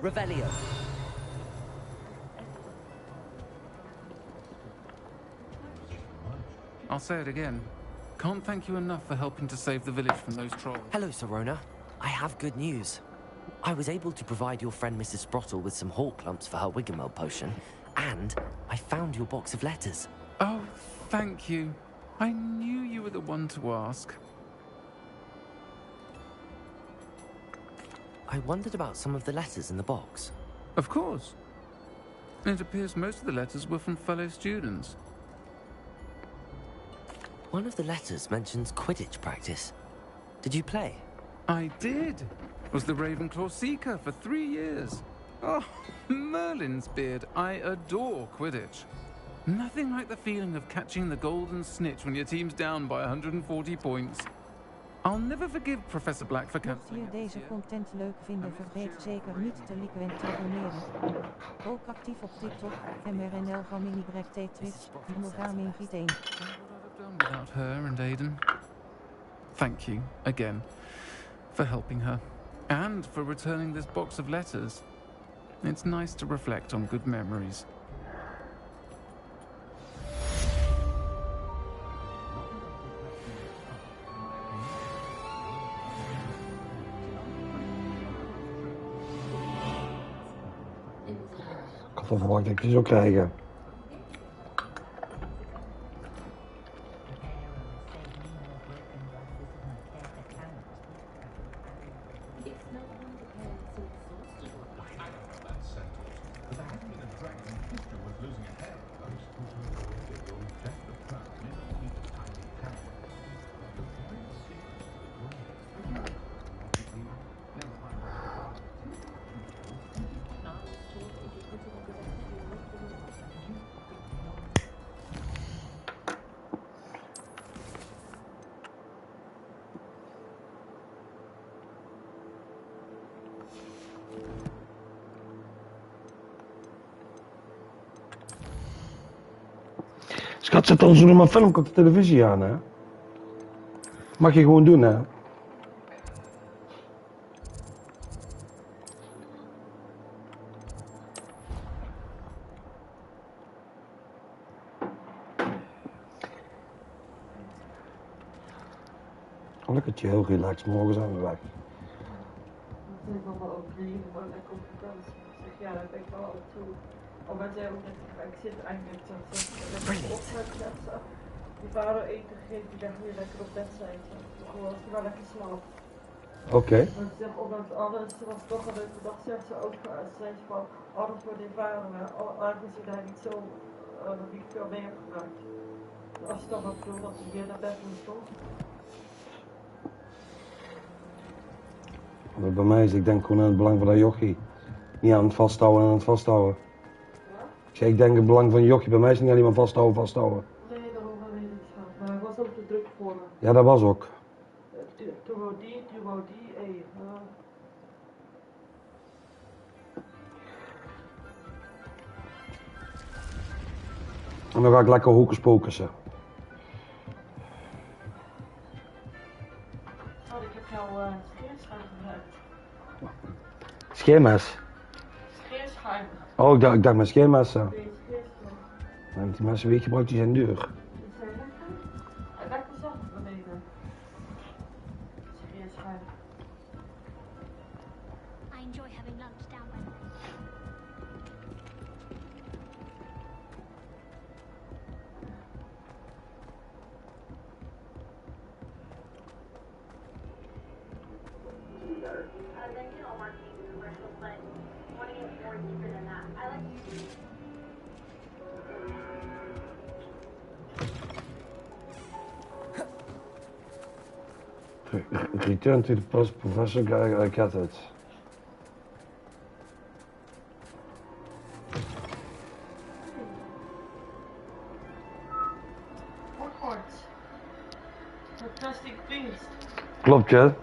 Revelio. I'll say it again. Can't thank you enough for helping to save the village from those trolls. Hello, Sirona. I have good news. I was able to provide your friend Mrs. Sprottle with some hawk lumps for her Wiggamel potion, and I found your box of letters. Oh, thank you. I knew you were the one to ask. I wondered about some of the letters in the box. Of course. It appears most of the letters were from fellow students. One of the letters mentions Quidditch practice. Did you play? I did. Was the Ravenclaw Seeker for 3 years. Oh, Merlin's beard. I adore Quidditch. Nothing like the feeling of catching the golden snitch when your team's down by 140 points. I'll never forgive Professor Black for cancelling. Mocht je deze content leuk vinden, vergeet zeker niet te liken en te abonneren. Ook actief op TikTok, MRNL van mini-brekt Twitch, monogam invite 1. What would I have done without her and Aiden? Thank you, again, for helping her. And for returning this box of letters. It's nice to reflect on good memories. Ik had al verwacht dat ik die zou krijgen. Schat, zet dan zo nog maar filmpje op de televisie aan, hè? Mag je gewoon doen, hè? Gelukkig je heel relaxed morgens aan de weg. Dat is allemaal ook lief, gewoon lekker op vakantie. Ik zeg, ja, dat ben ik wel af en toe. Al wat jij ook net gezegd, ik zit eigenlijk zo op die vader eten gegeven, die dacht weer lekker op bed zijn. Gewoon wel lekker slaapt. Oké. Want ze zegt, ondanks alles, ze was toch een leuke dag, zegt ze ook, zei ze van, alles voor die vader, aangezien je daar niet zo niet veel mee hebt gebruikt. Als je dan wat wil, dat hij weer naar bed moet, toch? Bij mij is, ik denk gewoon aan het belang van dat jochie. Niet aan het vasthouden en aan het vasthouden. Ja? Ik zeg, ik denk het belang van een jochie. Bij mij is het niet alleen maar vasthouden. Nee, daarover weet ik niet van. Maar hij was ook te druk voor me. Ja, dat was ook. Toen wou die, En dan ga ik lekker hokus pokussen. Oh, ik heb jouw scheerschuim gebruikt. Scheermes. Scheerschuim. Oh, ik dacht met scheermessen. Deze scheerschuim. Die messen die ik gebruik, die zijn duur. Die zijn lekker. En lekker zacht beneden. Scheerschuim. I enjoy having lunch down by the lake. Then you know marketing is commercial, but want to get more deeper than that. I like Return to the post, Professor. I get it. Hogwarts. Fantastic Beast. Klopt, ja.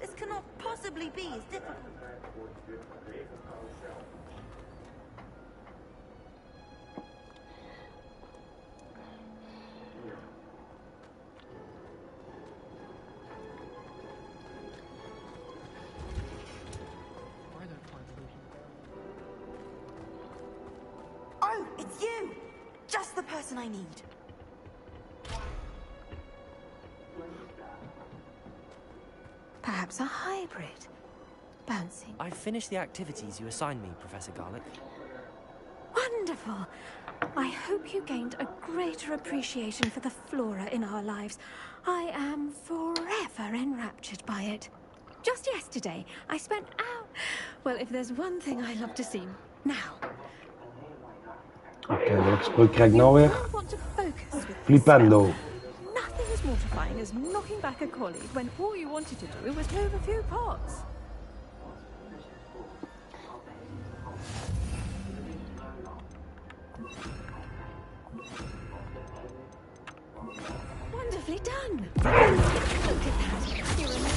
This cannot possibly be as difficult. person I need. Perhaps a hybrid. Bouncing. I've finished the activities you assigned me, Professor Garlick. Wonderful. I hope you gained a greater appreciation for the flora in our lives. I am forever enraptured by it. Just yesterday, I spent hours... Well, if there's one thing I love to see, now. Oké, welke spreuk krijg ik nou weer? Want to focus with this Flipendo. spell. Nothing as mortifying as knocking back a colleague when all you wanted to do was move a few pots. Wonderfully done. Look at that. You remember.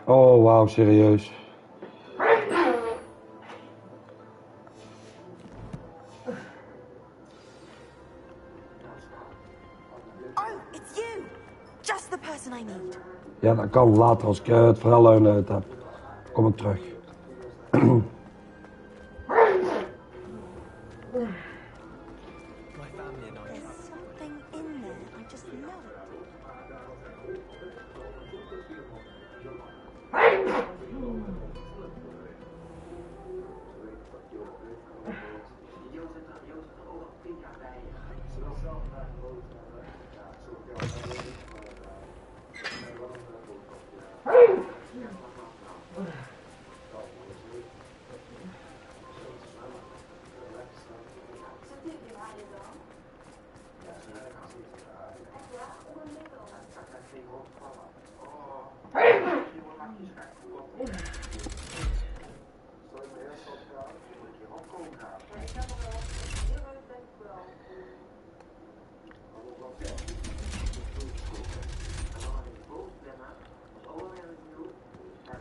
Oh, wauw, serieus. Oh, it's you! Just the person I need. Ja, dat kan later als ik het verhaal uit heb. Dan kom ik terug. There's something in there. I just know it.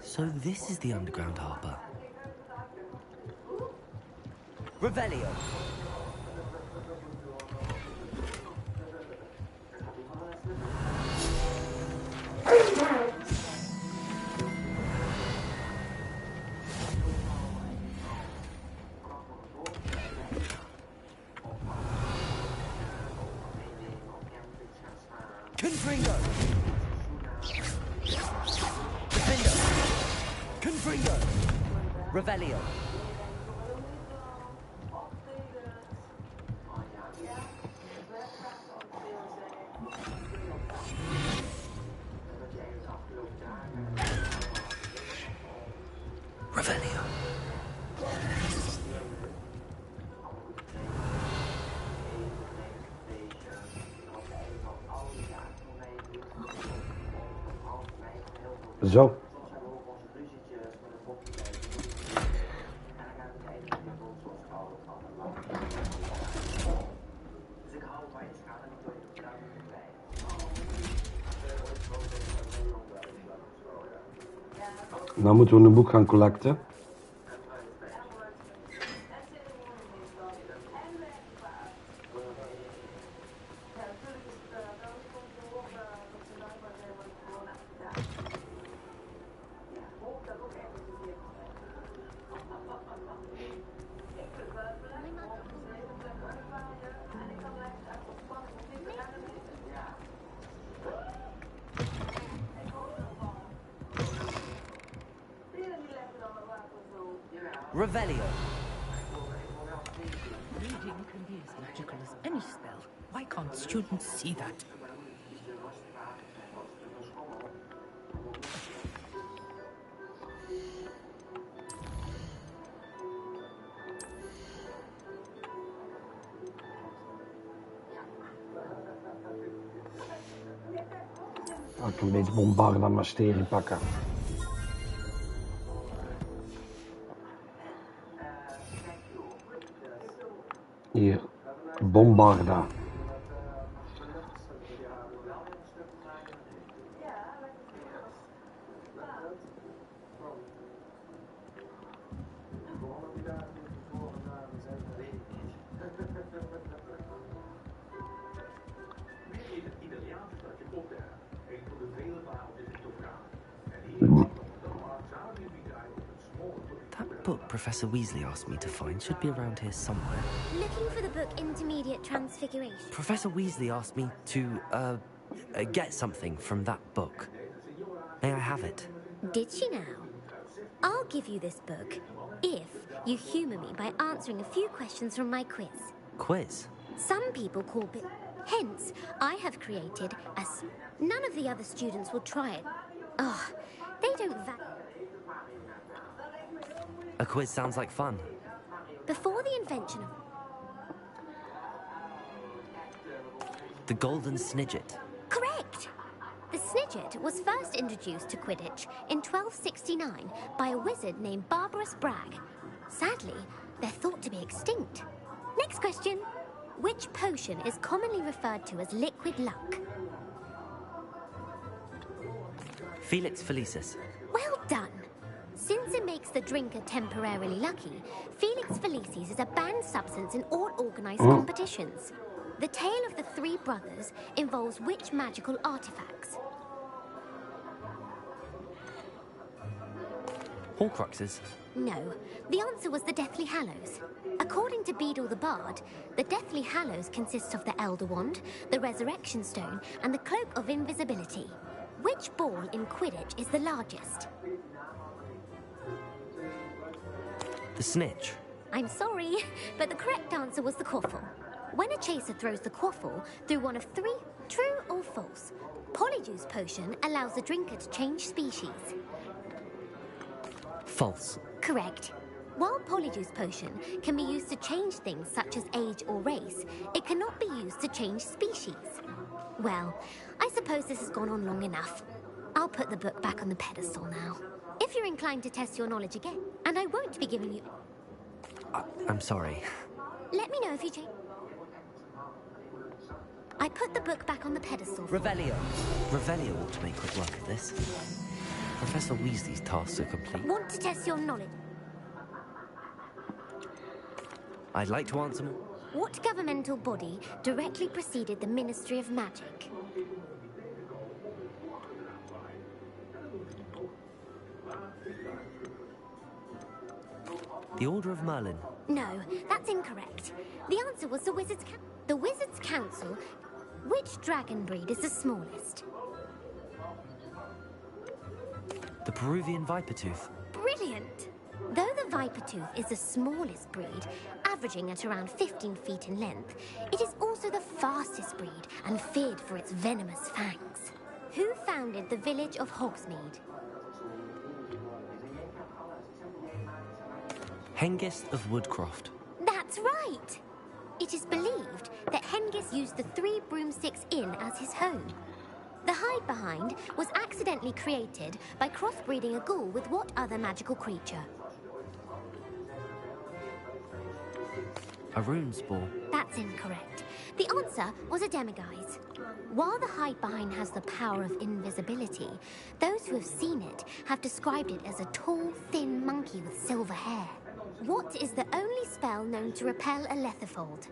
So this is the underground harbour. Revelio. Confringo. Defendo. Confringo. Revelio. Revelio. Zo. Nou moeten we een boek gaan collecten. Revelio. Reading can be as magical as any spell. Why can't students see that? Ik kan een beetje bombarden aan mysterie pakken. Hier, Bombarda. book Professor Weasley asked me to find should be around here somewhere. Looking for the book Intermediate Transfiguration. Professor Weasley asked me to, get something from that book. May I have it? Did she now? I'll give you this book if you humour me by answering a few questions from my quiz. Quiz? Some people call it. Hence, I have created a... None of the other students will try it. Oh, they don't A quiz sounds like fun. Before the invention of... The Golden Snidget. Correct! The Snidget was first introduced to Quidditch in 1269 by a wizard named Barbarous Bragg. Sadly, they're thought to be extinct. Next question. Which potion is commonly referred to as liquid luck? Felix Felicis. Well done! Since it makes the drinker temporarily lucky, Felix Felicis is a banned substance in all organised competitions. The tale of the three brothers involves which magical artifacts? Horcruxes. No, the answer was the Deathly Hallows. According to Beadle the Bard, the Deathly Hallows consists of the Elder Wand, the Resurrection Stone, and the Cloak of Invisibility. Which ball in Quidditch is the largest? The Snitch. I'm sorry, but the correct answer was the Quaffle. When a chaser throws the Quaffle through one of three, true or false, Polyjuice Potion allows the drinker to change species. False. Correct. While Polyjuice Potion can be used to change things such as age or race, it cannot be used to change species. Well, I suppose this has gone on long enough. I'll put the book back on the pedestal now. If you're inclined to test your knowledge again, and I won't be giving you... I'm sorry. Let me know if you change... I put the book back on the pedestal. Revelio. Revelio ought to make quick work of this. Professor Weasley's tasks are complete. Want to test your knowledge? I'd like to answer more. What governmental body directly preceded the Ministry of Magic? The Order of Merlin. No, that's incorrect. The answer was the Wizards' The Wizards' Council. Which dragon breed is the smallest? The Peruvian Vipertooth. Brilliant! Though the Vipertooth is the smallest breed, averaging at around 15 feet in length, it is also the fastest breed and feared for its venomous fangs. Who founded the village of Hogsmeade? Hengist of Woodcroft. That's right! It is believed that Hengist used the Three Broomsticks Inn as his home. The Hide-Behind was accidentally created by crossbreeding a ghoul with what other magical creature? A rune spore. That's incorrect. The answer was a demiguise. While the Hide-Behind has the power of invisibility, those who have seen it have described it as a tall, thin monkey with silver hair. What is the only spell known to repel a Lethifold?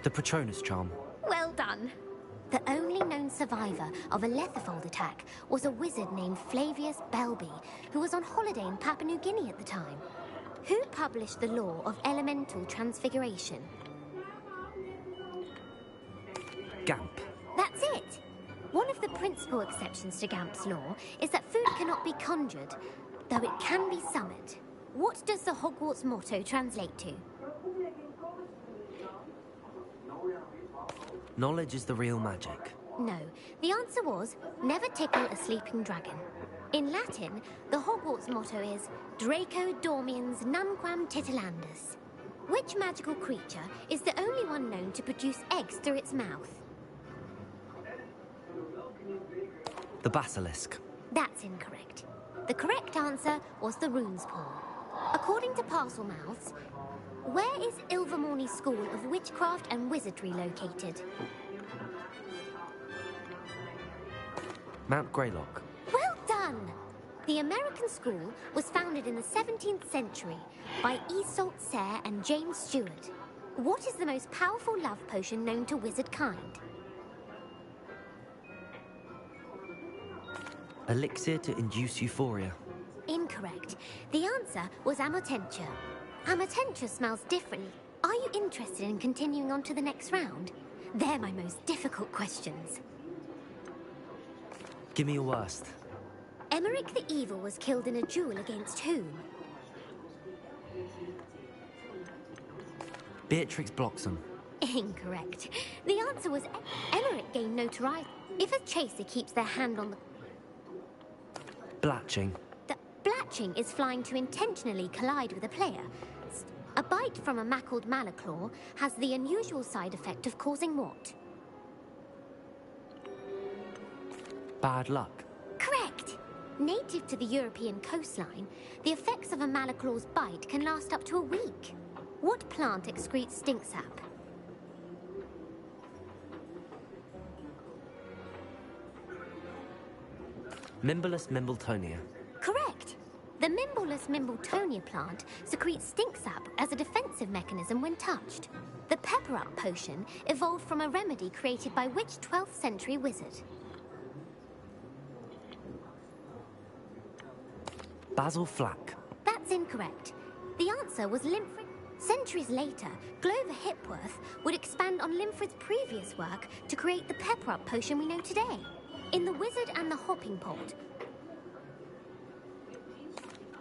The Patronus Charm. Well done. The only known survivor of a Lethifold attack was a wizard named Flavius Belby, who was on holiday in Papua New Guinea at the time. Who published the law of elemental transfiguration? Gamp. That's it. One of the principal exceptions to Gamp's law is that food cannot be conjured, though it can be summoned. What does the Hogwarts motto translate to? Knowledge is the real magic. No, the answer was, never tickle a sleeping dragon. In Latin, the Hogwarts motto is, Draco dormiens numquam titilandus. Which magical creature is the only one known to produce eggs through its mouth? The Basilisk. That's incorrect. The correct answer was the Rune's Paw. According to Parselmouths, where is Ilvermorny School of Witchcraft and Wizardry located? Mount Greylock. Well done! The American school was founded in the 17th century by Iseult Sayre and James Stewart. What is the most powerful love potion known to wizard kind? Elixir to induce euphoria. Incorrect. The answer was Amotentia. Amotentia smells differently. Are you interested in continuing on to the next round? They're my most difficult questions. Give me your worst. Emmerich the Evil was killed in a duel against whom? Beatrix Bloxham. Incorrect. The answer was Emmerich gained notoriety. If a chaser keeps their hand on the... Blatching. The blatching is flying to intentionally collide with a player. A bite from a mackled malaclaw has the unusual side effect of causing what? Bad luck. Correct. Native to the European coastline, the effects of a malaclaw's bite can last up to a week. What plant excretes stink sap? Mimbolus mimbletonia. Correct. The Mimbolus mimbletonia plant secretes stink sap as a defensive mechanism when touched. The pepper-up potion evolved from a remedy created by which 12th century wizard? Basil Flack. That's incorrect. The answer was Limfrid. Centuries later, Glover Hipworth would expand on Limfrid's previous work to create the pepper-up potion we know today. In The Wizard and the Hopping Pot.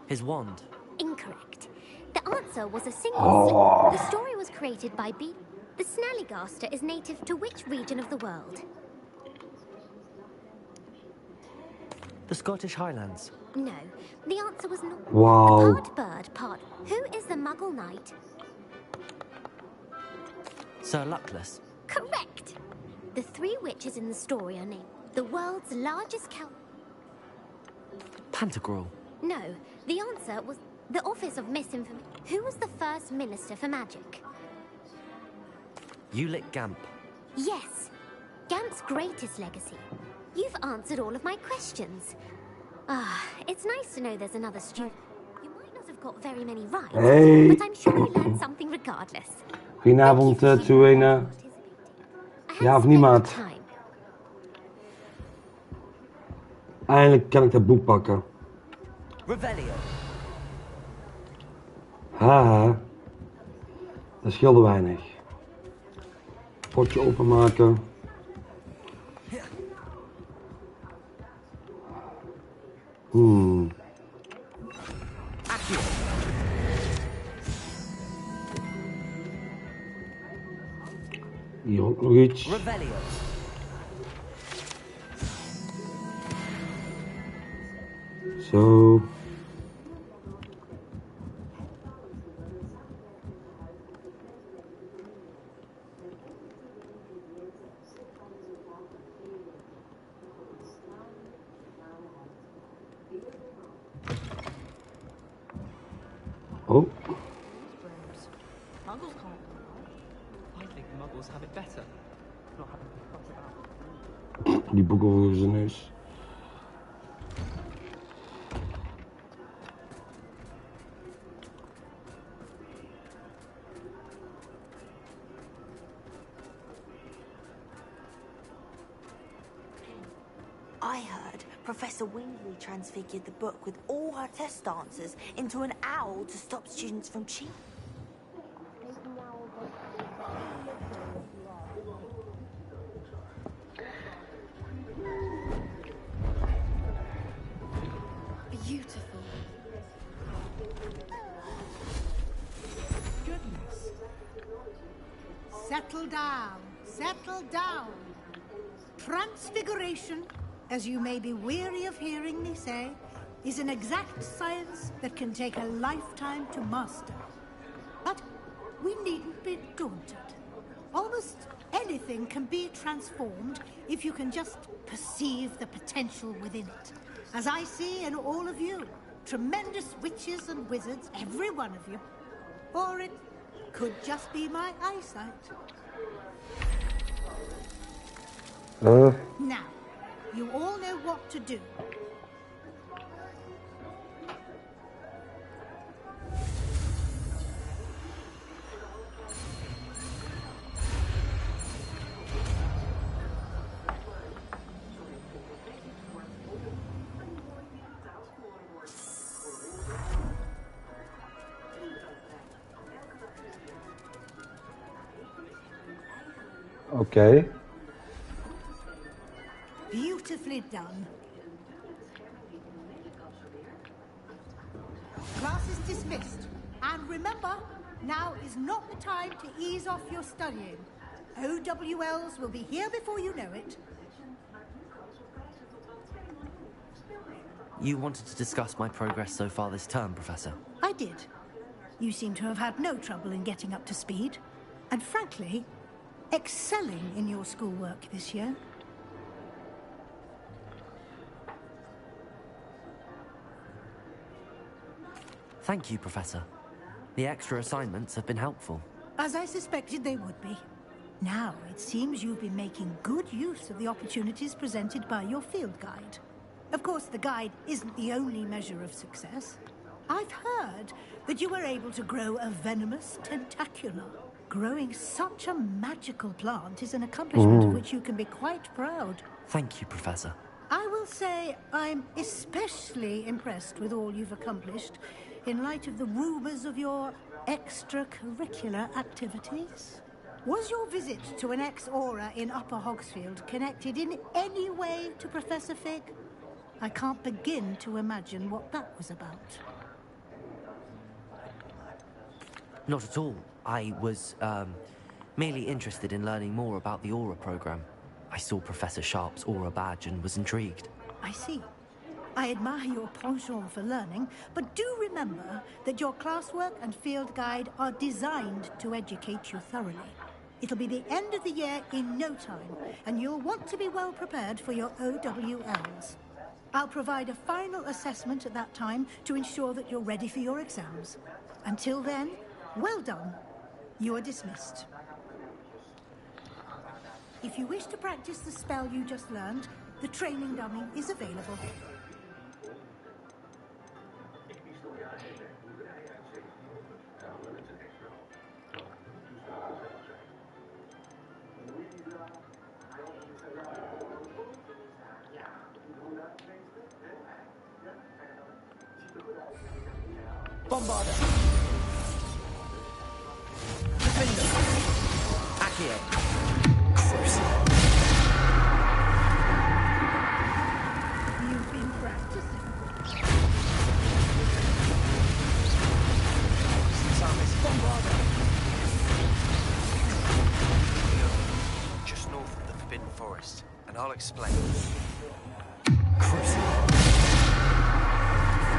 His wand. Incorrect. The answer was a single The story was created by B. The Snallygaster is native to which region of the world? The Scottish Highlands. No, the answer was not. Wow. Part bird, part. Who is the Muggle Knight? Sir Luckless. Correct. The three witches in the story are named the world's largest cow. Pantagruel. No, the answer was the Office of Misinformation. Who was the first Minister for Magic? Ulick Gamp. Yes, Gamp's greatest legacy. You've answered all of my questions. Ah, it's nice to know there's another student. You might not have got very many right, but I'm sure you learned something regardless. Goedenavond, Tuena. Ja of niet, maat? Eindelijk kan ik dat boek pakken. Revelio. Haha. Dat scheelde weinig. Potje openmaken. Hier ook nog iets. Revelio. Zo. Oh. Muggles can't. I think Muggles have it better. Not having to fuss about. Die boek over zijn neus. I heard Professor Weasley transfigured the book with all her test answers into an owl to stop students from cheating. Beautiful. Goodness. Settle down. Settle down. Transfiguration, as you may be weary of hearing me say, is an exact science that can take a lifetime to master. But we needn't be daunted. Almost anything can be transformed if you can just perceive the potential within it. As I see in all of you, tremendous witches and wizards, every one of you. Or it could just be my eyesight. Now, you all know what to do. Oké. Beautifully done. Class is dismissed. And remember, now is not the time to ease off your studying. OWLs will be here before you know it. You wanted to discuss my progress so far this term, Professor? I did. You seem to have had no trouble in getting up to speed. And frankly, excelling in your schoolwork this year. Thank you, Professor. The extra assignments have been helpful. As I suspected they would be. Now, it seems you've been making good use of the opportunities presented by your field guide. Of course, the guide isn't the only measure of success. I've heard that you were able to grow a venomous tentacula. Growing such a magical plant is an accomplishment of which you can be quite proud. Thank you, Professor. I will say I'm especially impressed with all you've accomplished in light of the rumors of your extracurricular activities. Was your visit to an ex-aura in Upper Hogsfield connected in any way to Professor Fig? I can't begin to imagine what that was about. Not at all. I was, merely interested in learning more about the Aura program. I saw Professor Sharp's Aura badge and was intrigued. I see. I admire your penchant for learning, but do remember that your classwork and field guide are designed to educate you thoroughly. It'll be the end of the year in no time, and you'll want to be well prepared for your OWLs. I'll provide a final assessment at that time to ensure that you're ready for your exams. Until then, well done. You are dismissed. If you wish to practice the spell you just learned, the training dummy is available. Bombarder! Defender! Accio! You've been practicing. Bombarder! Just north of the Forbidden Forest, and I'll explain. Crucible!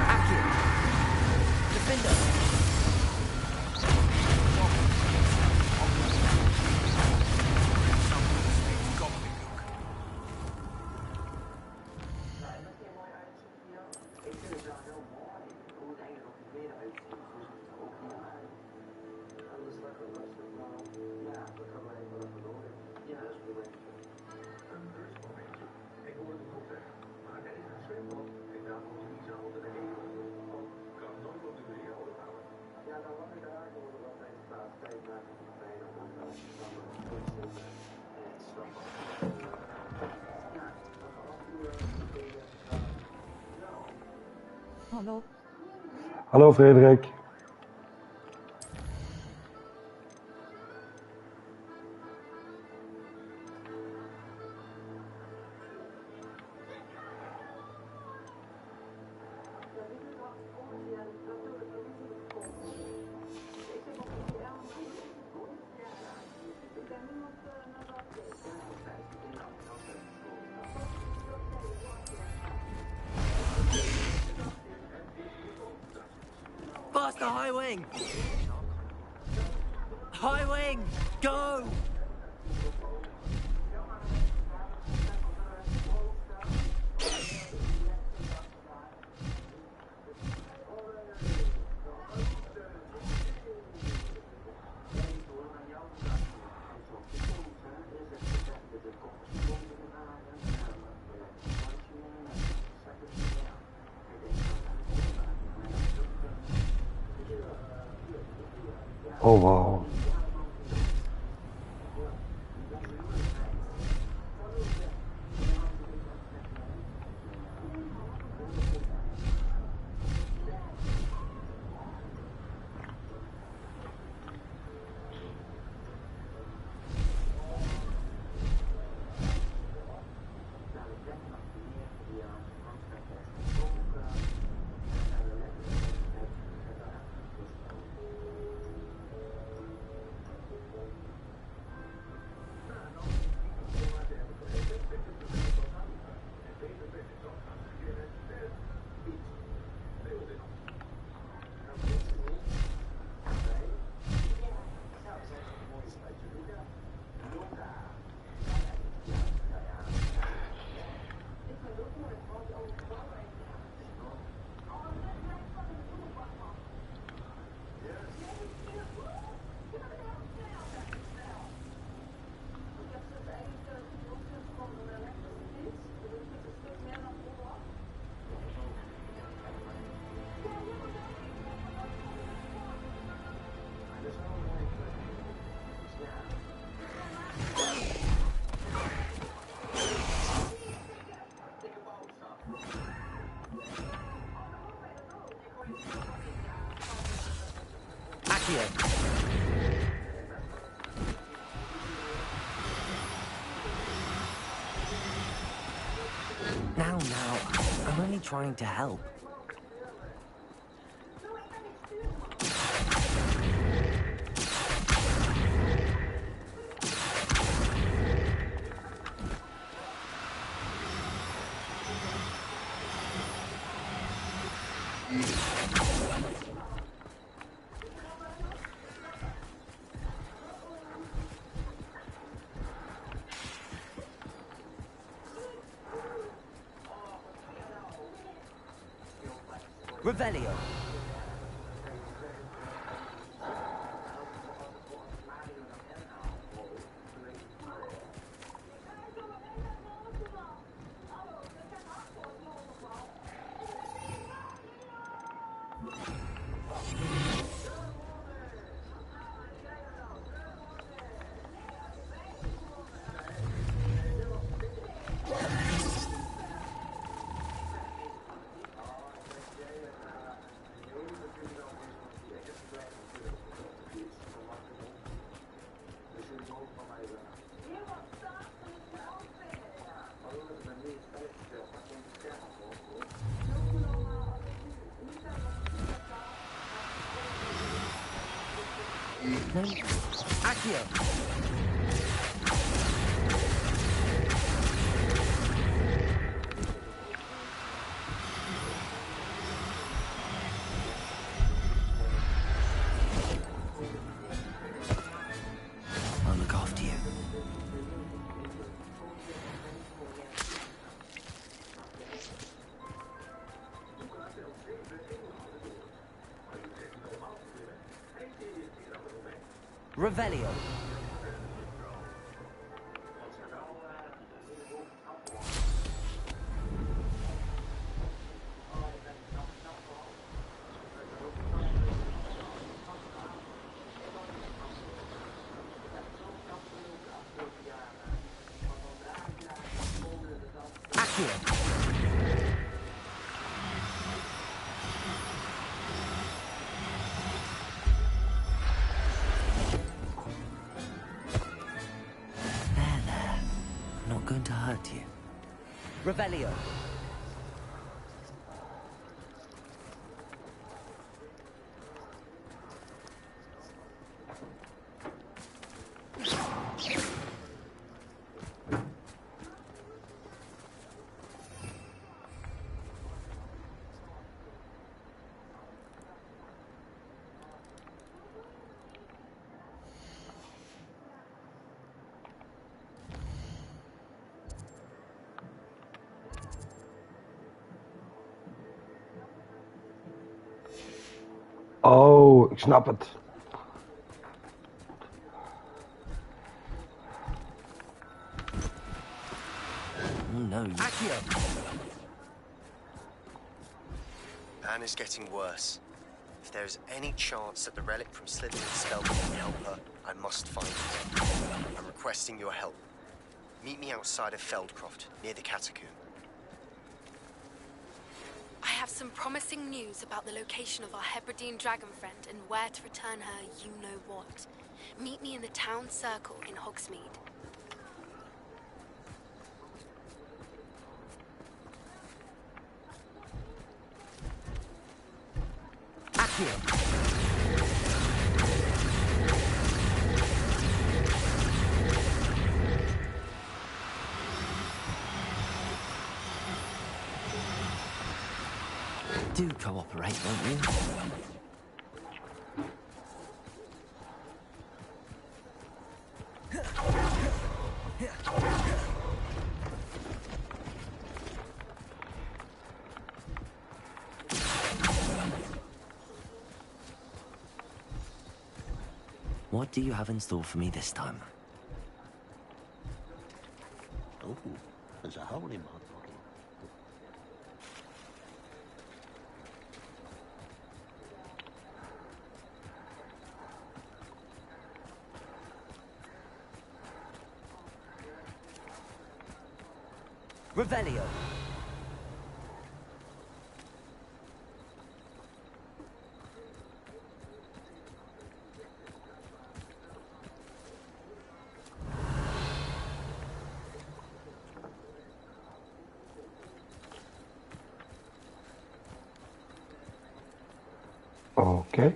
Accio! Defender! Hallo. Hallo Frederik. Faster, high wing! High wing! Go! Oh wow. Accio. Now, I'm only trying to help. Revelio. No. Accio. I'll look after you. Revelio. Accio. Going to hurt you. Revelio. Oh, ik snap het. Oh no. Accio. Anne is getting worse. If there is any chance that the relic from Slytherin's spellbook can help her, I must find it. I'm requesting your help. Meet me outside of Feldcroft, near the catacomb. I have some promising news about the location of our Hebridean dragon friend and where to return her you-know-what. Meet me in the town circle in Hogsmeade. Accio. Do cooperate, won't you? What do you have in store for me this time? Oh, there's a hole in my pocket. Revelio. Oké.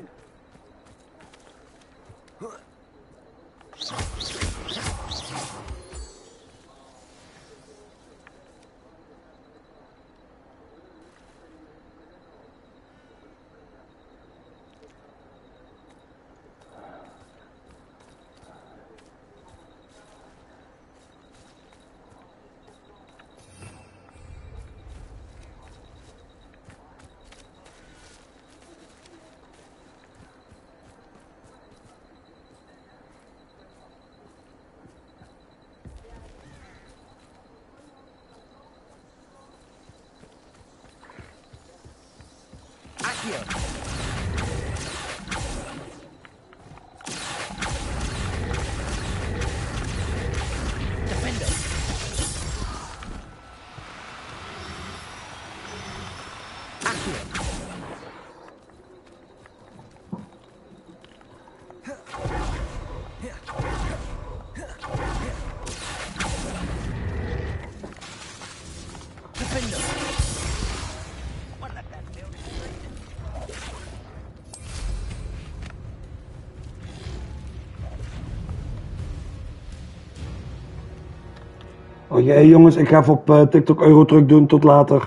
Oké, jongens, ik ga even op TikTok Eurotruck doen. Tot later.